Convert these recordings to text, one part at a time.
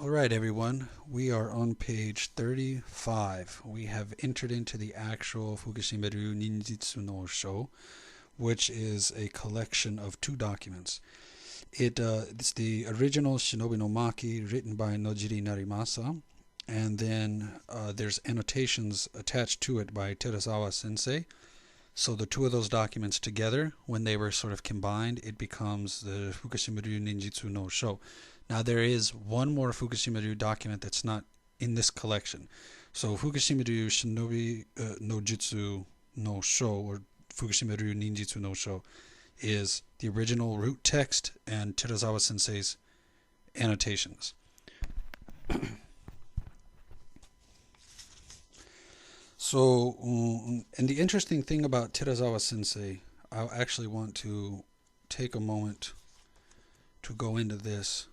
All right, everyone. We are on page 35. We have entered into the actual Fukushima-ryu Ninjutsu no Sho, which is a collection of two documents. It's the original Shinobi no Maki written by Nojiri Narimasa, and then there's annotations attached to it by Terazawa Sensei. So the two of those documents together, when they were sort of combined, it becomes the Fukushima-ryu Ninjutsu no Sho. Now there is one more Fukushima-ryu document that's not in this collection. So Fukushima-ryu Shinobi no Jutsu no Sho, or Fukushima-ryu Ninjutsu no Sho, is the original root text and Terazawa Sensei's annotations. So, and the interesting thing about Terazawa Sensei, I actually want to take a moment to go into this.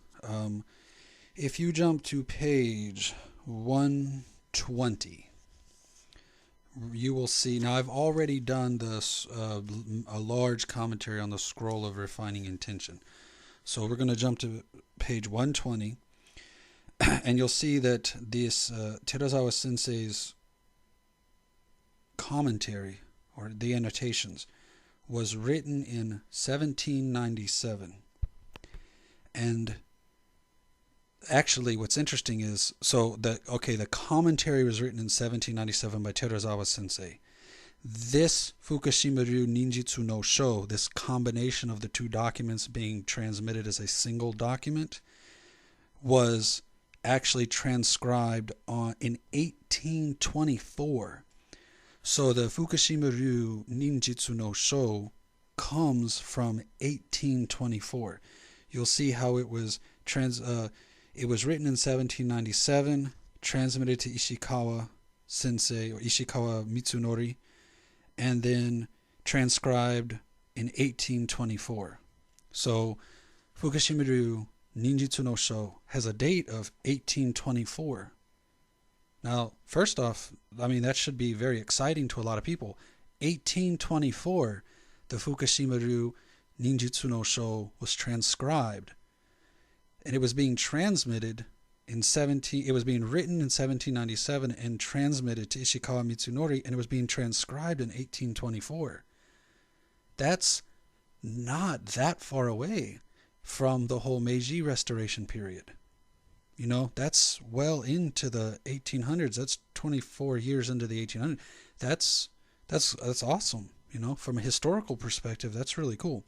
If you jump to page 120, you will see, now I've already done this, a large commentary on the scroll of refining intention. So we're going to jump to page 120, and you'll see that this Terazawa Sensei's commentary, or the annotations, was written in 1797. And actually, what's interesting is, the commentary was written in 1797 by Terazawa Sensei. This Fukushima-ryu Ninjutsu no Sho, this combination of the two documents being transmitted as a single document, was actually transcribed in 1824. So the Fukushima-ryu Ninjutsu no Sho comes from 1824. You'll see how it was it was written in 1797, transmitted to Ishikawa Sensei or Ishikawa Mitsunori, and then transcribed in 1824. So Fukushima-ryu Ninjutsu no Sho has a date of 1824. Now, first off, I mean, that should be very exciting to a lot of people. 1824, the Fukushima-ryu Ninjutsu no Sho was transcribed. And it was being transmitted it was being written in 1797 and transmitted to Ishikawa Mitsunori, and it was being transcribed in 1824. That's not that far away from the whole Meiji Restoration period. You know, that's well into the 1800s. That's 24 years into the 1800s. That's awesome. You know, from a historical perspective, that's really cool.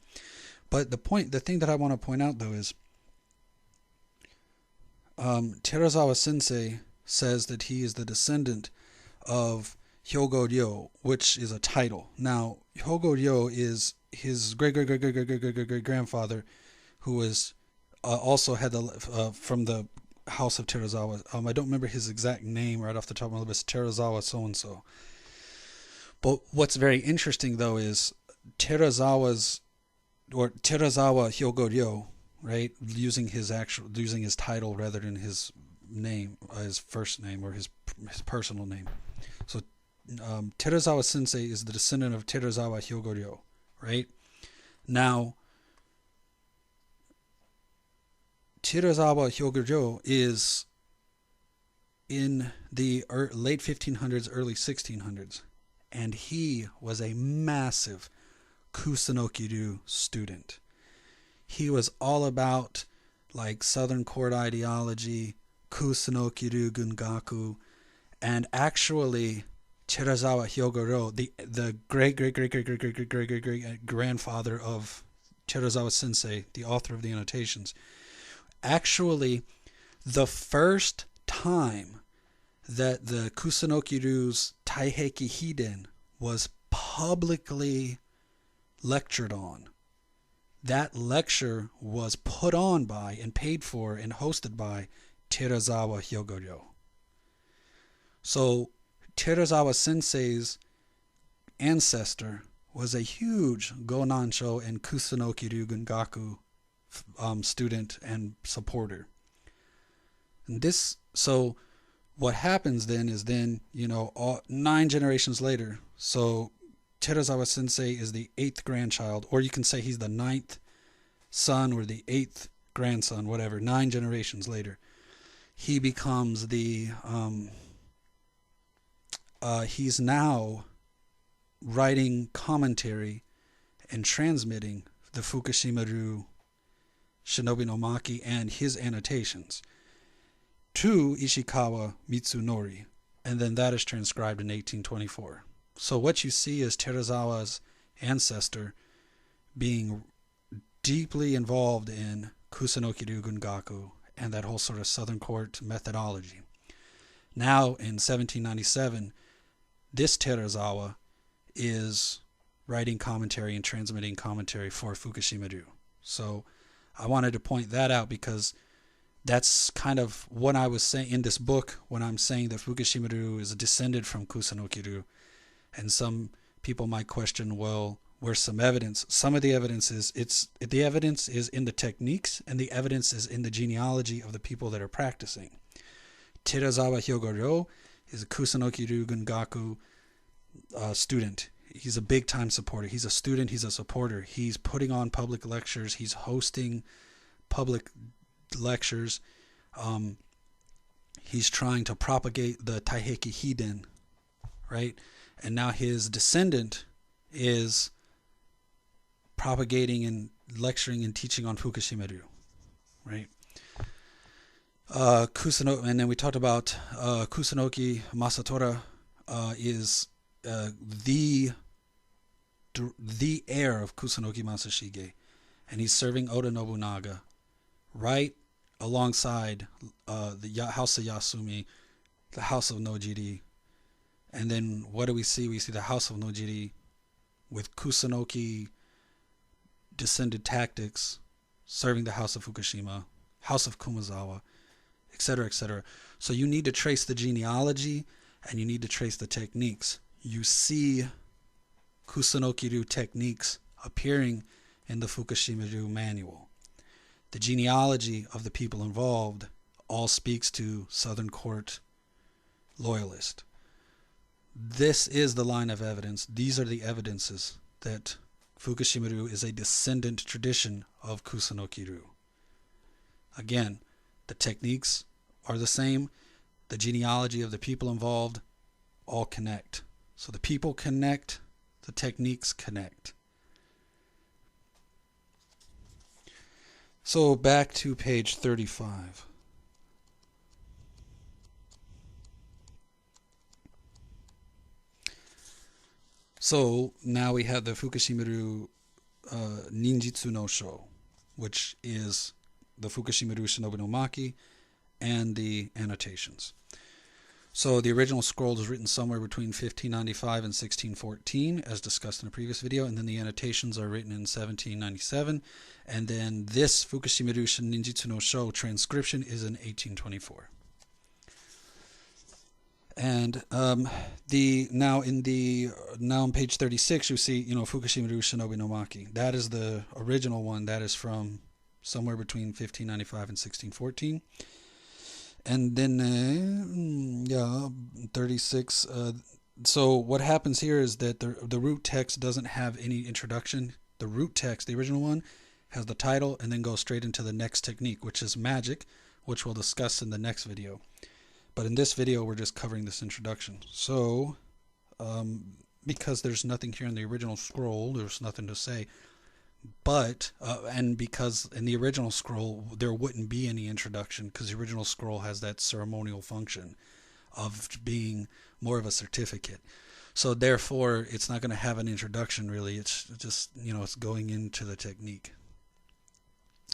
But the thing that I want to point out though is, Terazawa Sensei says that he is the descendant of Hyogo-ryo, which is a title. Now, Hyogo-ryo is his great grandfather, who was also had from the house of Terazawa. I don't remember his exact name right off the top of my head, but it's Terazawa so and so. But what's very interesting though is Terazawa Hyogo-ryo, right, using his title rather than his name, his first name or his personal name. So Terazawa Sensei is the descendant of Terazawa Hyogo-ryo, right? Now, Terazawa Hyogo-ryo is in the late 1500s, early 1600s, and he was a massive Kusunoki-ryu student. He was all about like Southern court ideology, Kusunoki-ryu Gungaku, and actually Terazawa Hyogo-ryo, the great grandfather of Terazawa Sensei, the author of the annotations, actually the first time that the Kusunoki-ryu's Taiheki Hiden was publicly lectured on. That lecture was put on by and paid for and hosted by Terazawa Hyogo-ryo. So Terazawa Sensei's ancestor was a huge Gonansho and Kusunoki-ryu Gungaku student and supporter. And so what happens then is 9 generations later, so Terazawa Sensei is the 8th grandchild, or you can say he's the 9th son or the 8th grandson, whatever, 9 generations later. he becomes he's now writing commentary and transmitting the Fukushima-ryu Shinobi no Maki and his annotations to Ishikawa Mitsunori, and then that is transcribed in 1824. So what you see is Terazawa's ancestor being deeply involved in Kusunoki-ryu Gungaku and that whole sort of Southern Court methodology. Now in 1797, this Terazawa is writing commentary and transmitting commentary for Fukushima-ryu. So I wanted to point that out because that's kind of what I was saying in this book when I'm saying that Fukushima-ryu is descended from Kusunoki-ryu. And some people might question, well, where's some evidence? Some of the evidence is in the techniques, and the evidence is in the genealogy of the people that are practicing. Terazawa Hyogoryo is a Kusunoki-ryu Gungaku student. He's a big-time supporter. He's a student. He's a supporter. He's putting on public lectures. He's hosting public lectures. He's trying to propagate the Taiheki Hiden, right? And now his descendant is propagating and lecturing and teaching on Fukushima-ryu, right? And then we talked about Kusunoki Masatora is the heir of Kusunoki Masashige, and he's serving Oda Nobunaga right alongside the House of Yasumi, the House of Nojiri. And then what do we see? We see the House of Nojiri with Kusunoki descended tactics serving the House of Fukushima, House of Kumazawa, etc., etc. So you need to trace the genealogy and you need to trace the techniques. You see Kusunoki-ryu techniques appearing in the Fukushima-ryu manual. The genealogy of the people involved all speaks to Southern Court loyalist. This is the line of evidence. These are the evidences that Fukushima-ryu is a descendant tradition of Kusunoki-ryu. Again, the techniques are the same. The genealogy of the people involved all connect. So the people connect, the techniques connect. So back to page 35. So now we have the Fukushima-ryu Ninjutsu no Sho, which is the Fukushima-ryu Shinobi no Maki and the annotations. So the original scroll is written somewhere between 1595 and 1614, as discussed in a previous video, and then the annotations are written in 1797, and then this Fukushima-ryu Ninjutsu no Sho transcription is in 1824. And now on page 36 you see Fukushima-ryu Shinobi no Maki. That is the original one. That is from somewhere between 1595 and 1614. And then 36. So what happens here is that the root text doesn't have any introduction. The root text, the original one, has the title and then goes straight into the next technique, which is magic, which we'll discuss in the next video. But in this video, we're just covering this introduction. So, because there's nothing here in the original scroll, there's nothing to say. But, and because in the original scroll, there wouldn't be any introduction, because the original scroll has that ceremonial function of being more of a certificate. So therefore, it's not going to have an introduction, really. It's just, it's going into the technique.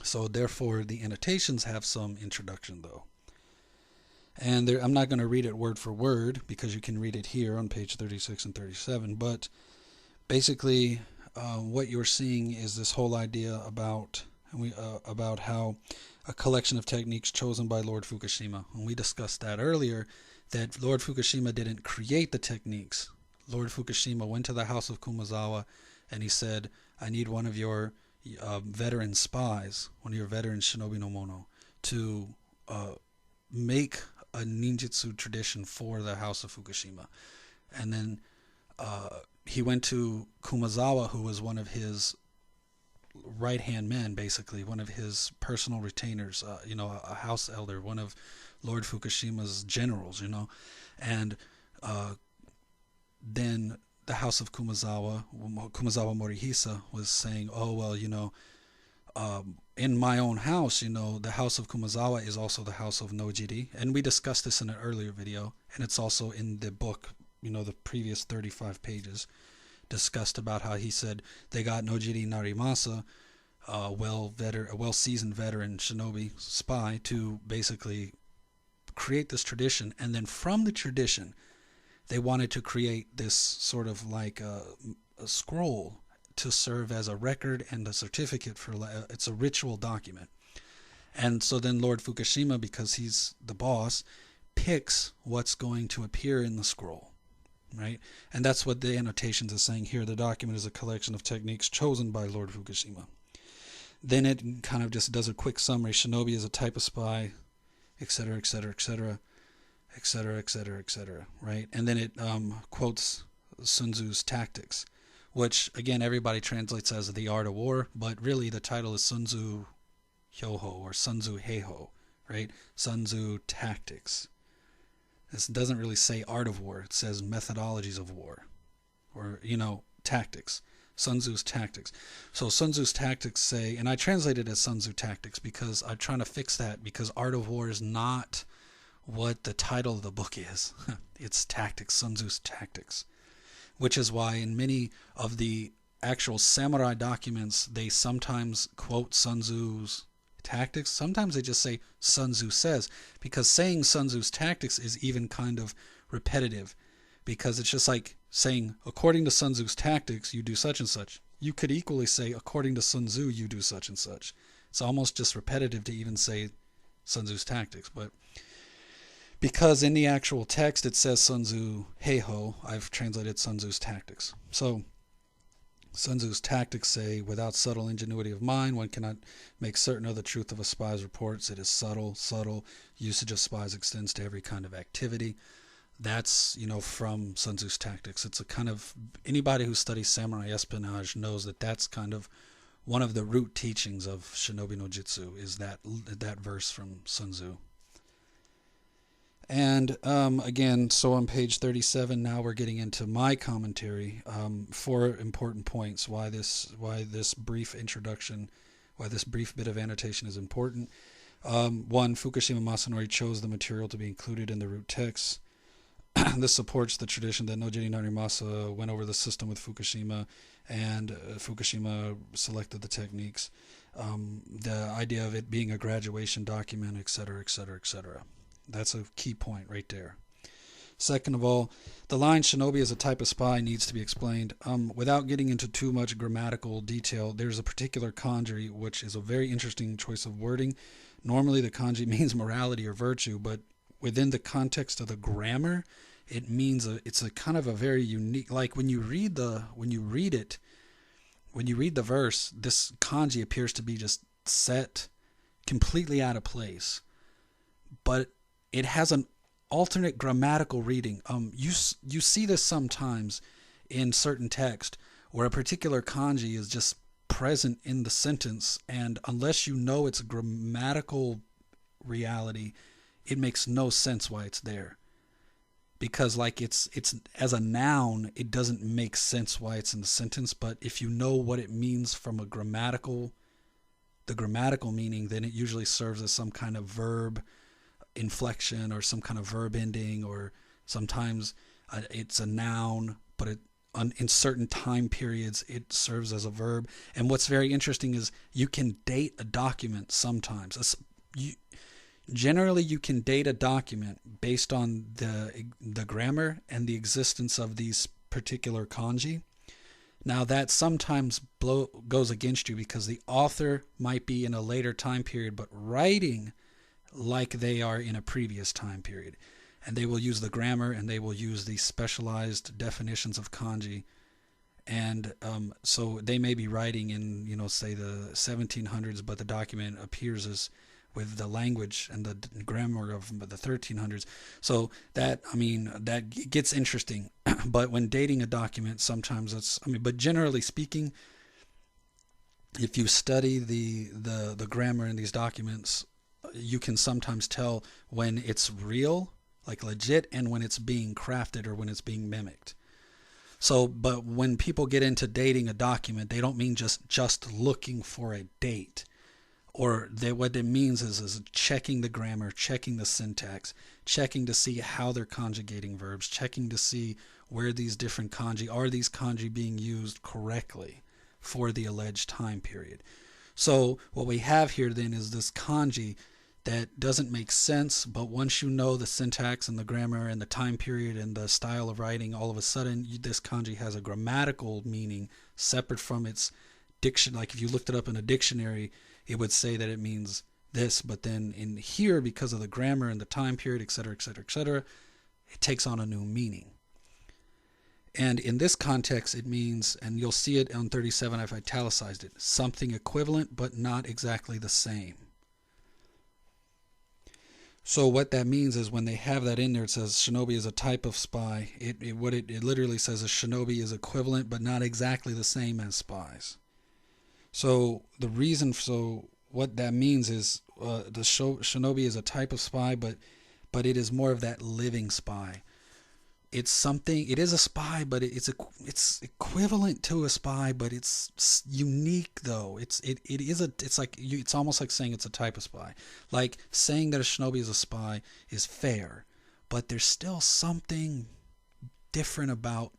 So therefore, the annotations have some introduction, though. And I'm not going to read it word for word because you can read it here on page 36 and 37. But basically, what you're seeing is this whole idea about how a collection of techniques chosen by Lord Fukushima. And we discussed that earlier, that Lord Fukushima didn't create the techniques. Lord Fukushima went to the House of Kumazawa and he said, I need one of your veteran spies, one of your veteran shinobi no mono, to make a ninjutsu tradition for the House of Fukushima. And then he went to Kumazawa, who was one of his right-hand man, basically, one of his personal retainers, a house elder, one of Lord Fukushima's generals, and then the house of Kumazawa Morihisa was saying, oh, well, in my own house, the house of Kumazawa is also the house of Nojiri. And we discussed this in an earlier video, and it's also in the book, the previous 35 pages, discussed about how he said they got Nojiri Narimasa, a well-seasoned veteran shinobi spy, to basically create this tradition. And then from the tradition, they wanted to create this sort of like a scroll to serve as a record and a certificate for, it's a ritual document. And so then Lord Fukushima, because he's the boss, picks what's going to appear in the scroll, right? And that's what the Annotations is saying here. The document is a collection of techniques chosen by Lord Fukushima. Then it kind of just does a quick summary. Shinobi is a type of spy, etc., etc., etc., etc., etc., etc., right? And then it quotes Sun Tzu's tactics, which, again, everybody translates as the art of war, but really the title is Sun Tzu Hyoho, or Sun Tzu Heiho, right? Sun Tzu tactics. This doesn't really say art of war. It says methodologies of war, or, tactics. Sun Tzu's tactics. So Sun Tzu's tactics say, and I translate it as Sun Tzu tactics because I'm trying to fix that, because art of war is not what the title of the book is. It's tactics, Sun Tzu's tactics. Which is why in many of the actual samurai documents, they sometimes quote Sun Tzu's tactics. Sometimes they just say Sun Tzu says, because saying Sun Tzu's tactics is even kind of repetitive, because it's just like saying, according to Sun Tzu's tactics, you do such and such. You could equally say, according to Sun Tzu, you do such and such. It's almost just repetitive to even say Sun Tzu's tactics, but because in the actual text it says Sun Tzu Heiho, I've translated Sun Tzu's tactics. So Sun Tzu's tactics say, without subtle ingenuity of mind, one cannot make certain of the truth of a spy's reports. It is subtle. Usage of spies extends to every kind of activity. That's, from Sun Tzu's tactics. It's a kind of, anybody who studies samurai espionage knows that that's kind of one of the root teachings of Shinobi no Jutsu, is that verse from Sun Tzu. And again, so on page 37, now we're getting into my commentary. 4 important points why this brief introduction, why this brief bit of annotation is important. 1, Fukushima Masanori chose the material to be included in the root text. This supports the tradition that Nojiri Narimasa went over the system with Fukushima, and Fukushima selected the techniques. The idea of it being a graduation document, etc., etc., etc. That's a key point right there. Second of all, the line Shinobi is a type of spy needs to be explained. Without getting into too much grammatical detail, there's a particular kanji which is a very interesting choice of wording. Normally the kanji means morality or virtue, but within the context of the grammar, it means it's a kind of a very unique, like when you read the verse, this kanji appears to be just set completely out of place. But it has an alternate grammatical reading. You see this sometimes in certain text where a particular kanji is just present in the sentence, and unless you know its grammatical reality, it makes no sense why it's there. Because like it's as a noun, it doesn't make sense why it's in the sentence, but if you know what it means from the grammatical meaning, then it usually serves as some kind of verb inflection or some kind of verb ending, or sometimes it's a noun, but in certain time periods it serves as a verb. And what's very interesting is you can date a document sometimes. Generally you can date a document based on the grammar and the existence of these particular kanji. Now that sometimes goes against you because the author might be in a later time period but writing like they are in a previous time period, and they will use the grammar and they will use these specialized definitions of kanji, and so they may be writing in say the 1700s, but the document appears as with the language and the grammar of the 1300s. So that gets interesting. But when dating a document, sometimes but generally speaking, if you study the grammar in these documents, you can sometimes tell when it's real, like legit, and when it's being crafted or when it's being mimicked. So, but when people get into dating a document, they don't mean just looking for a date. Or what it means is checking the grammar, checking the syntax, checking to see how they're conjugating verbs, checking to see where these different kanji are, these kanji being used correctly for the alleged time period. So what we have here then is this kanji that doesn't make sense, but once you know the syntax and the grammar and the time period and the style of writing, all of a sudden this kanji has a grammatical meaning separate from its diction. Like if you looked it up in a dictionary, it would say that it means this, but then in here, because of the grammar and the time period, etc., etc., etc., it takes on a new meaning. And in this context, it means, and you'll see it on 37, I've italicized it, something equivalent but not exactly the same. So what that means is when they have that in there, it says shinobi is a type of spy. It literally says a shinobi is equivalent but not exactly the same as spies. So the reason, so what that means is the shinobi is a type of spy, but it is more of that living spy. It's something. It is a spy, but it's equivalent to a spy, but it's unique though. It's almost like saying it's a type of spy. Like saying that a shinobi is a spy is fair, but there's still something different about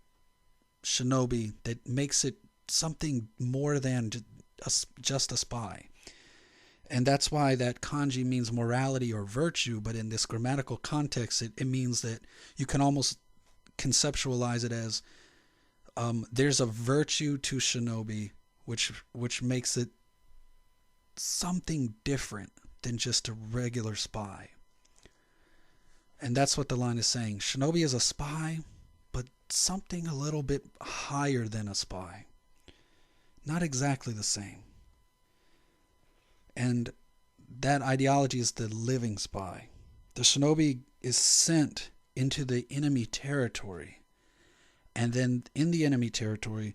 shinobi that makes it something more than just a spy. And that's why that kanji means morality or virtue, but in this grammatical context, it means that you can almost conceptualize it as there's a virtue to shinobi which makes it something different than just a regular spy. And that's what the line is saying. Shinobi is a spy, but something a little bit higher than a spy. Not exactly the same. And that ideology is the living spy. The shinobi is sent into the enemy territory. And then in the enemy territory,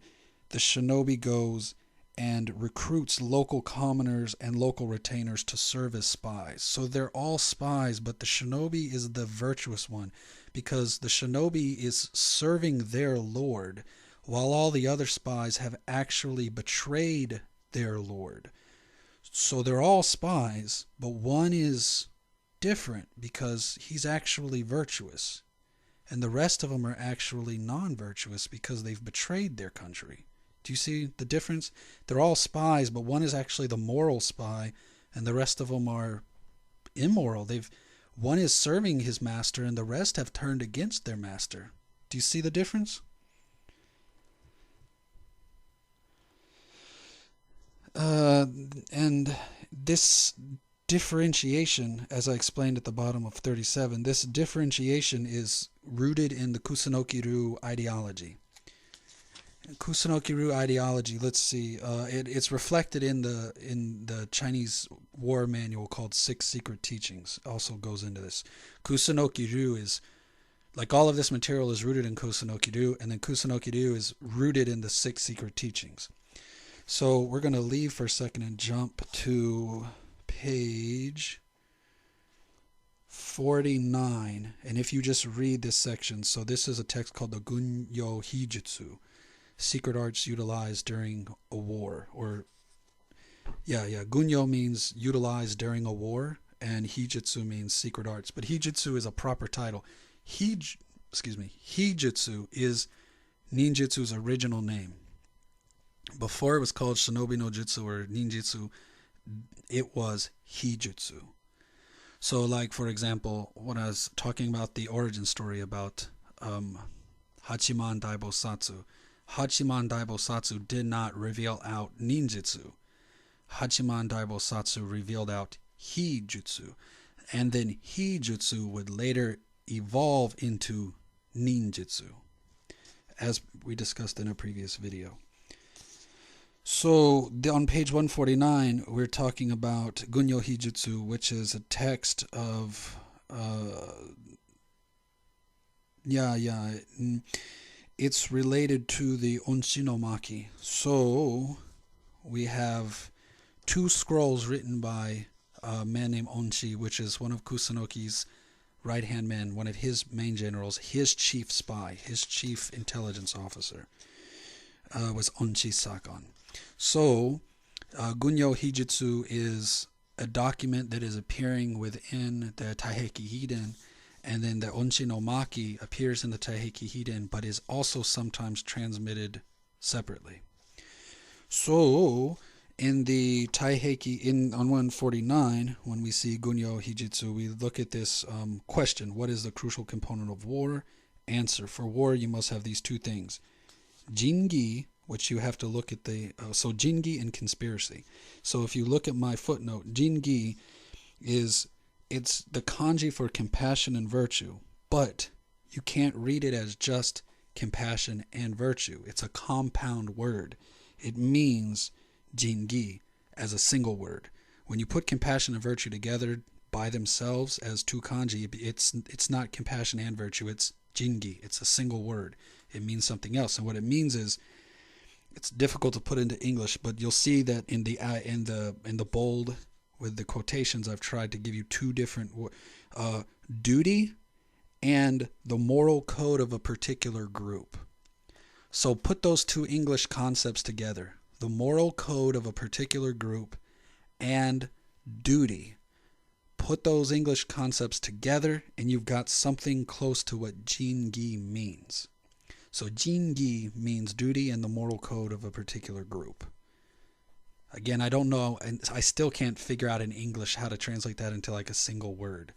the shinobi goes and recruits local commoners and local retainers to serve as spies. So they're all spies, but the shinobi is the virtuous one because the shinobi is serving their lord, while all the other spies have actually betrayed their lord. So they're all spies, but one is different because he's actually virtuous, and the rest of them are actually non-virtuous because they've betrayed their country. Do you see the difference? They're all spies, but one is actually the moral spy, and the rest of them are immoral. One is serving his master, and the rest have turned against their master. Do you see the difference? And this differentiation, as I explained at the bottom of 37, this differentiation is rooted in the Kusunoki-ryu ideology. Kusunoki-ryu ideology, let's see, it's reflected in the Chinese war manual called Six Secret Teachings. Also goes into this. Kusunoki-ryu is, like all of this material is rooted in Kusunoki-ryu, and then Kusunoki-ryu is rooted in the Six Secret Teachings. So we're going to leave for a second and jump to page 49. And if you just read this section, so this is a text called the Gunyo Hijutsu, secret arts utilized during a war. Gunyo means utilized during a war, and Hijutsu means secret arts. But Hijutsu is a proper title. Hijutsu is ninjutsu's original name. Before it was called Shinobi no Jutsu or Ninjutsu, it was Hijutsu. So, like, for example, when I was talking about the origin story about Hachiman Daibosatsu, Hachiman Daibosatsu did not reveal out ninjutsu. Hachiman Daibosatsu revealed out Hijutsu. And then Hijutsu would later evolve into ninjutsu, as we discussed in a previous video. So on page 149, we're talking about Gunyo Hijutsu, which is a text of, it's related to the Onshinomaki. So we have 2 scrolls written by a man named Onchi, which is one of Kusanoki's right-hand men, one of his main generals, his chief spy, his chief intelligence officer, was Onchi Sakon. So, Gunyo Hijitsu is a document that is appearing within the Taiheki Hiden, and then the Onchi no Maki appears in the Taiheki Hiden, but is also sometimes transmitted separately. So, in the Taiheki, on 149, when we see Gunyo Hijitsu, we look at this question: what is the crucial component of war? Answer: for war, you must have these 2 things. Jingi, which you have to look at so Jingi and conspiracy. So if you look at my footnote, Jingi it's the kanji for compassion and virtue, but you can't read it as just compassion and virtue. It's a compound word. It means Jingi as a single word. When you put compassion and virtue together by themselves as 2 kanji, it's not compassion and virtue, it's Jingi. It's a single word. It means something else. And what it means is, it's difficult to put into English, but you'll see that in the bold with the quotations, I've tried to give you 2 different duty and the moral code of a particular group. So put those 2 English concepts together: the moral code of a particular group and duty. Put those English concepts together, and you've got something close to what Jingi means. So Jingi means duty and the moral code of a particular group. Again, I don't know, and I still can't figure out in English how to translate that into like a single word.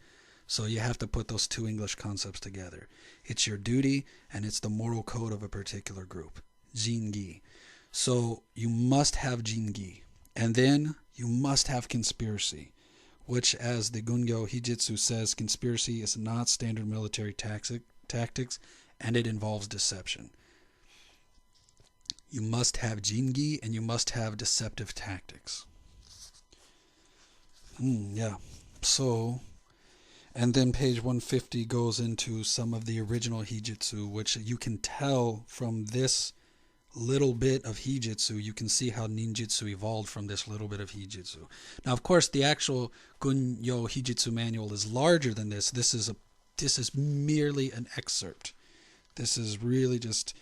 So you have to put those 2 English concepts together. It's your duty and it's the moral code of a particular group. Jingi. So you must have Jingi. And then you must have conspiracy, which, as the Gunyo Hijitsu says, conspiracy is not standard military tactics, and it involves deception. You must have Jingi and you must have deceptive tactics. Yeah. So, and then page 150 goes into some of the original Hijitsu, which you can tell from this little bit of Hijitsu, you can see how Ninjutsu evolved from this little bit of Hijitsu. Now, of course, the actual Gunyo Hijitsu manual is larger than this. This is merely an excerpt. This is really just,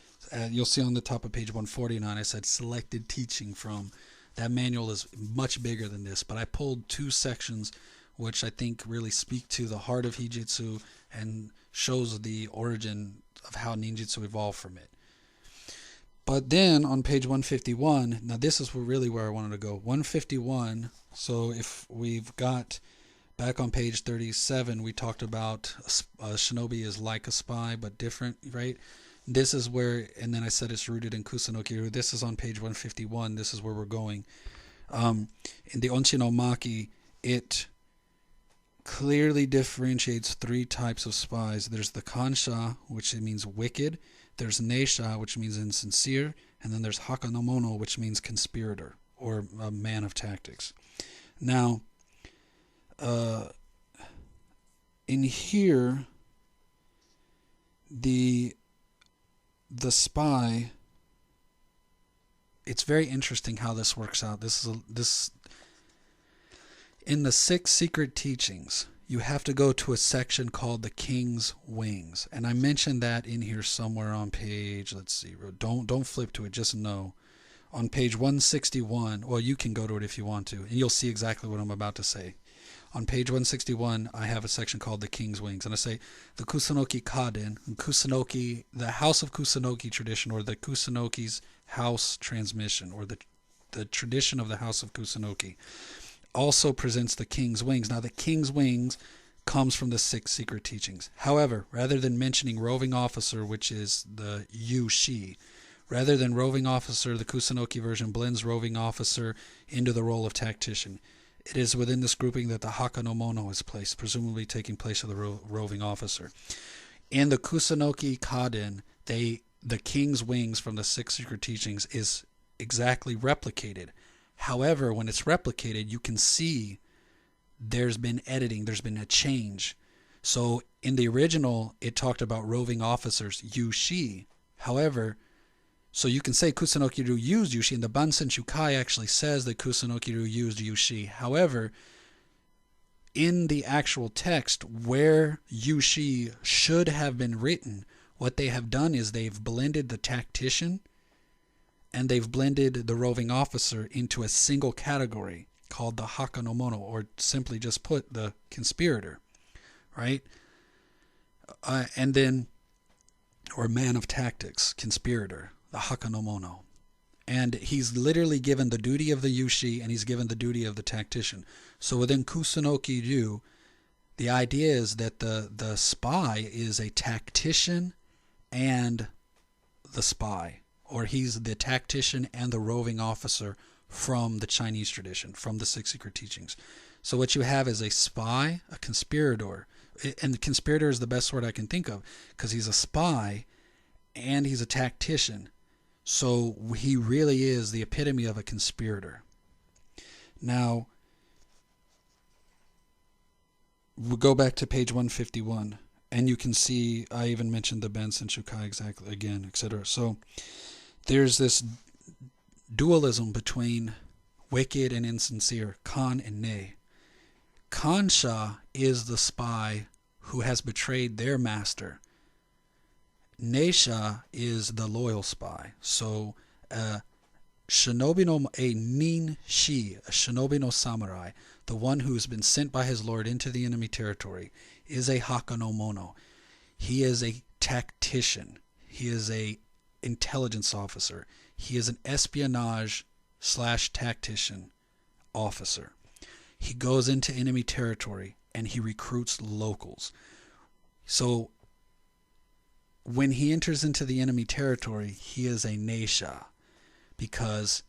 you'll see on the top of page 149, I said selected teaching from. That manual is much bigger than this, but I pulled 2 sections which I think really speak to the heart of Hijitsu and shows the origin of how Ninjutsu evolved from it. But then on page 151, now this is really where I wanted to go. 151, so if we've got, back on page 37, we talked about Shinobi is like a spy, but different, right? This is where, and then I said it's rooted in Kusanoki. This is on page 151. This is where we're going. In the Onchi no Maki, it clearly differentiates 3 types of spies. There's the Kansha, which means wicked. There's Neisha, which means insincere. And then there's Haka no Mono, which means conspirator, or a man of tactics. Now, in here, the spy, it's very interesting how this works out. This in the 6 secret teachings, you have to go to a section called the King's Wings, and I mentioned that in here somewhere on page, let's see, don't flip to it, just know. On page 161, well, you can go to it if you want to, and you'll see exactly what I'm about to say. On page 161, I have a section called the King's Wings, and I say the Kusanoki Kaden, Kusanoki, the House of Kusanoki tradition, or the Kusanoki's house transmission, or the tradition of the House of Kusanoki, also presents the King's Wings. Now, the King's Wings comes from the 6 secret teachings. However, rather than mentioning roving officer, which is the Yu-Shi, rather than roving officer, the Kusanoki version blends roving officer into the role of tactician. It is within this grouping that the Haka no Mono is placed, presumably taking place of the roving officer. In the Kusanoki Kaden, the King's Wings from the 6 secret teachings is exactly replicated. However, when it's replicated, you can see there's been editing, there's been a change. So in the original, it talked about roving officers, Yu-Shi. However, So you can say Kusunoki-ryu used Yushi, and the Bansen Shukai actually says that Kusunoki-ryu used Yushi. However, in the actual text where Yushi should have been written, what they have done is they've blended the tactician and they've blended the roving officer into a single category called the Haka no Mono, or simply just put, the conspirator, right? And then, or man of tactics, conspirator, the Haka no Mono. And he's literally given the duty of the Yushi and he's given the duty of the tactician. So within Kusunoki-ryu, the idea is that the spy is a tactician and the spy, or he's the tactician and the roving officer from the Chinese tradition, from the Six Secret Teachings. So what you have is a spy, a conspirator, and the conspirator is the best word I can think of because he's a spy and he's a tactician. So he really is the epitome of a conspirator. Now, we'll go back to page 151, and you can see I even mentioned the Bansen Shukai exactly again, etc. So there's this dualism between wicked and insincere, Kan and Ne. Kansha is the spy who has betrayed their master. Neisha is the loyal spy. So shinobi no a nin shi, a shinobi no samurai, the one who's been sent by his lord into the enemy territory, is a Haka no Mono. He is a tactician. He is a intelligence officer. He is an espionage / tactician officer. He goes into enemy territory and he recruits locals. So when he enters into the enemy territory, he is a Neisha because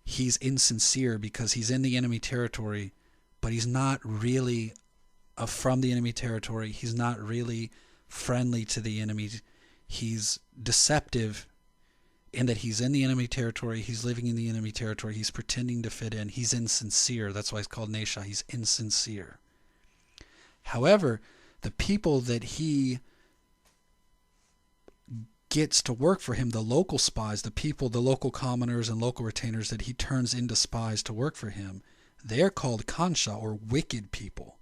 he's insincere, because he's in the enemy territory, but he's not really from the enemy territory. He's not really friendly to the enemy. He's deceptive in that he's in the enemy territory, he's living in the enemy territory, he's pretending to fit in, he's insincere. That's why he's called Neisha. He's insincere. However, the people that he gets to work for him, the local spies, the local commoners and local retainers that he turns into spies to work for him, they're called Kansha, or wicked people,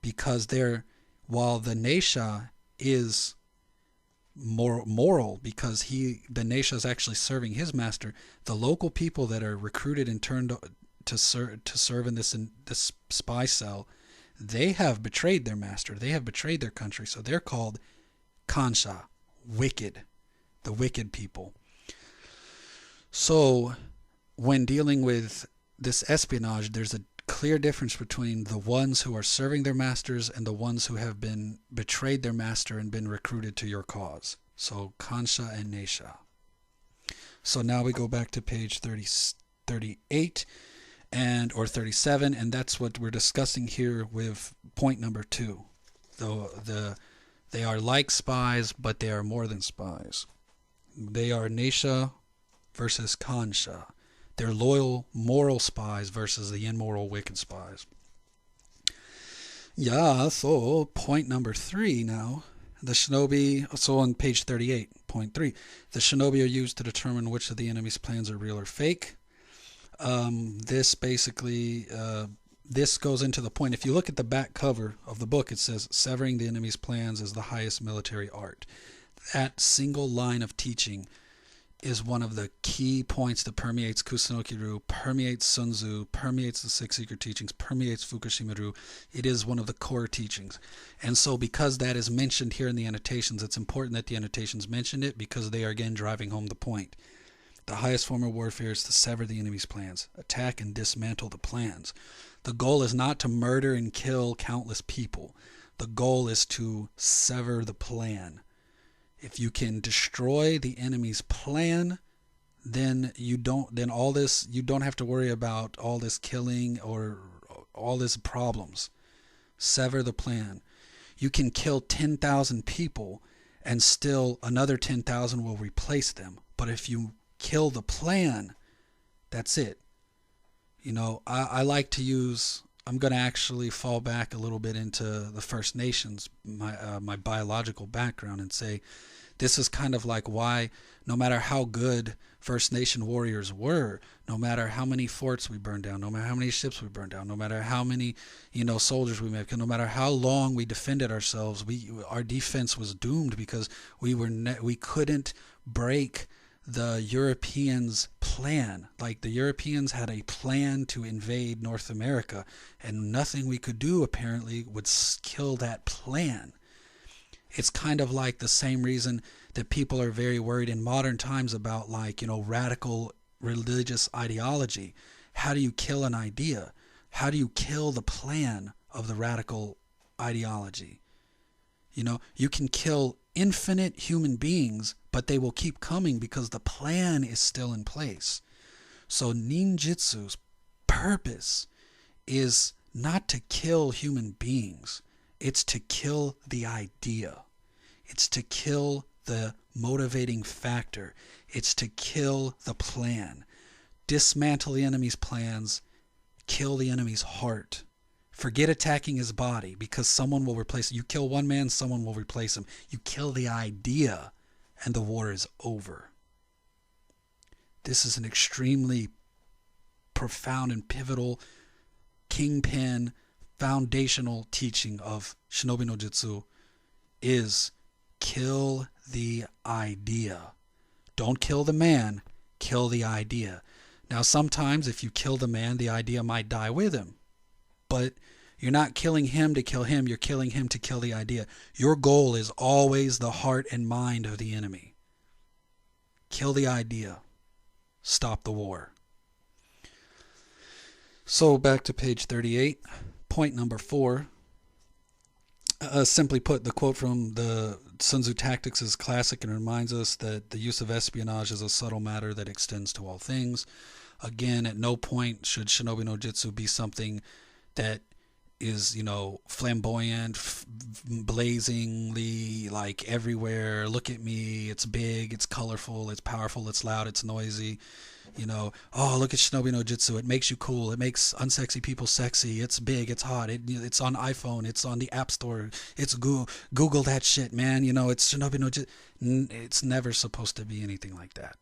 because while the Neisha is moral because the Neisha is actually serving his master, the local people that are recruited and turned to serve in this spy cell, they have betrayed their master, they have betrayed their country, so they're called Kansha, wicked, the wicked people. So when dealing with this espionage, there's a clear difference between the ones who are serving their masters and the ones who have been betrayed their master and been recruited to your cause. So Kansha and Neisha. So now we go back to page 38 or 37, and that's what we're discussing here with point number 2. They are like spies, but they are more than spies. They are Neisha versus Kansha. They're loyal, moral spies versus the immoral, wicked spies. Yeah, so point number 3 now. The shinobi, so on page 38, point 3. The shinobi are used to determine which of the enemy's plans are real or fake. This basically, this goes into the point. If you look at the back cover of the book, it says, severing the enemy's plans is the highest military art. That single line of teaching is one of the key points that permeates Kusunoki-ryu, permeates Sun Tzu, permeates the Six Secret Teachings, permeates Fukushima-ryu. It is one of the core teachings. And so because that is mentioned here in the annotations, it's important that the annotations mention it because they are again driving home the point. The highest form of warfare is to sever the enemy's plans, attack and dismantle the plans. The goal is not to murder and kill countless people. The goal is to sever the plan. If you can destroy the enemy's plan, then you don't have to worry about all this killing or all this problems. Sever the plan. You can kill 10,000 people and still another 10,000 will replace them. But if you kill the plan, that's it. You know, I like to use, I'm going to actually fall back a little bit into the First Nations, my biological background, and say This is kind of like why, no matter how good First Nation warriors were, no matter how many forts we burned down, no matter how many ships we burned down, no matter how many, soldiers we made, no matter how long we defended ourselves, our defense was doomed because we couldn't break the Europeans' plan. Like, the Europeans had a plan to invade North America, and nothing we could do apparently would kill that plan. It's kind of like the same reason that people are very worried in modern times about, like, radical religious ideology. How do you kill an idea? How do you kill the plan of the radical ideology? You can kill infinite human beings, but they will keep coming because the plan is still in place. So ninjutsu's purpose is not to kill human beings. It's to kill the idea. It's to kill the motivating factor. It's to kill the plan. Dismantle the enemy's plans. Kill the enemy's heart. Forget attacking his body, because someone will replace him. You kill one man, someone will replace him. You kill the idea, and the war is over. This is an extremely profound and pivotal kingpin foundational teaching of Shinobi no Jutsu, is kill the idea. Don't kill the man, kill the idea. Now, sometimes if you kill the man, the idea might die with him. But you're not killing him to kill him, you're killing him to kill the idea. Your goal is always the heart and mind of the enemy. Kill the idea. Stop the war. So back to page 38. Point number 4. Simply put, the quote from the Sun Tzu Tactics is classic and reminds us that the use of espionage is a subtle matter that extends to all things. Again, at no point should Shinobi no Jutsu be something that is, flamboyant, blazingly, like, everywhere. Look at me. It's big. It's colorful. It's powerful. It's loud. It's noisy. Oh, look at Shinobi no Jutsu. It makes you cool. It makes unsexy people sexy. It's big. It's hot. It's on iPhone. It's on the App Store. It's Google that shit, man. It's Shinobi no Jutsu. It's never supposed to be anything like that.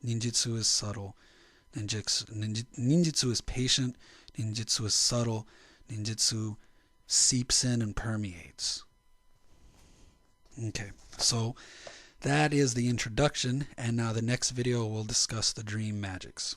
Ninjutsu is subtle. Ninjutsu is patient. Ninjutsu is subtle. Ninjutsu seeps in and permeates. Okay, so that is the introduction, and now the next video will discuss the dream magics.